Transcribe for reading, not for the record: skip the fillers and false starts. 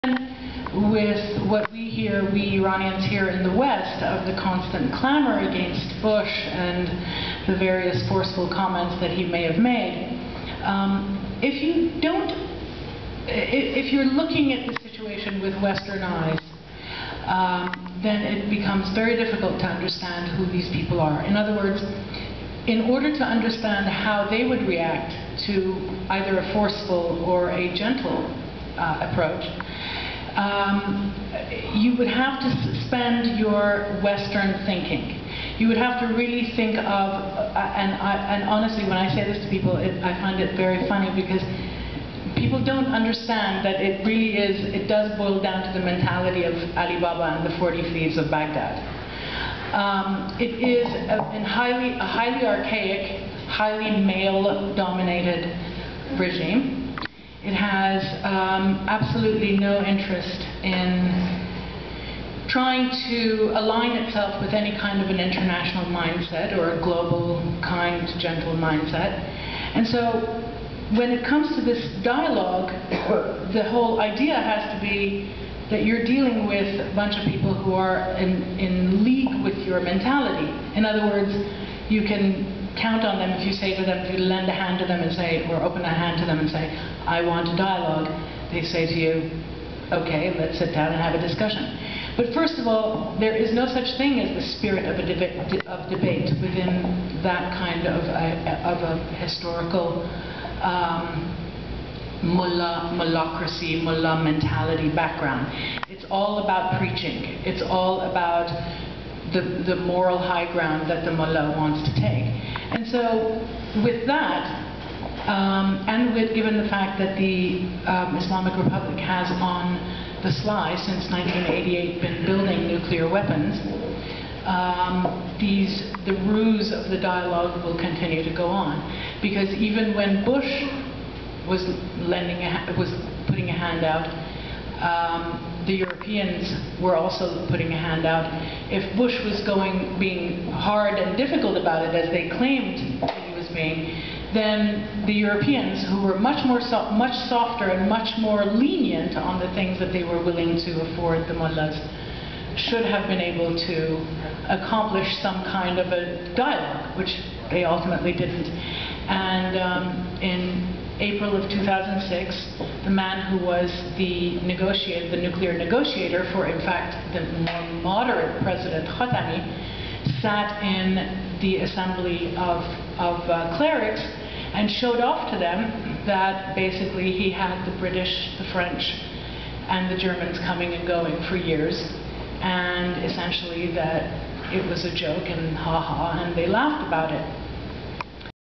with what we Iranians hear in the West, of the constant clamor against Bush and the various forceful comments that he may have made. If you're looking at the situation with Western eyes, then it becomes very difficult to understand who these people are. In other words, in order to understand how they would react to either a forceful or a gentle approach, you would have to suspend your Western thinking. You would have to really think of, and honestly, when I say this to people, I find it very funny, because people don't understand that it does boil down to the mentality of Ali Baba and the 40 Thieves of Baghdad. It is a highly archaic, highly male-dominated regime. It has absolutely no interest in trying to align itself with any kind of an international mindset or a global, kind, gentle mindset. And so when it comes to this dialogue, the whole idea has to be that you're dealing with a bunch of people who are in league with your mentality. In other words, you can count on them if you say to them, if you lend a hand to them and say, or open a hand to them and say, I want a dialogue, they say to you, okay, let's sit down and have a discussion. But first of all, there is no such thing as the spirit of debate within that kind of a historical mullahcracy, mullah mentality background. It's all about preaching. It's all about the moral high ground that the mullah wants to take. And so with that, given the fact that the Islamic Republic has on the sly since 1988 been building nuclear weapons, the ruse of the dialogue will continue to go on. Because even when Bush was putting a hand out, the Europeans were also putting a hand out. If Bush was being hard and difficult about it, as they claimed that he was being, then the Europeans, who were much softer and much more lenient on the things that they were willing to afford the mullahs, should have been able to accomplish some kind of a dialogue, which they ultimately didn't. And in April of 2006, the man who was the nuclear negotiator for, in fact, the more moderate President Khatami, sat in the assembly of clerics and showed off to them that basically he had the British, the French, and the Germans coming and going for years, and essentially that it was a joke and ha-ha, and they laughed about it.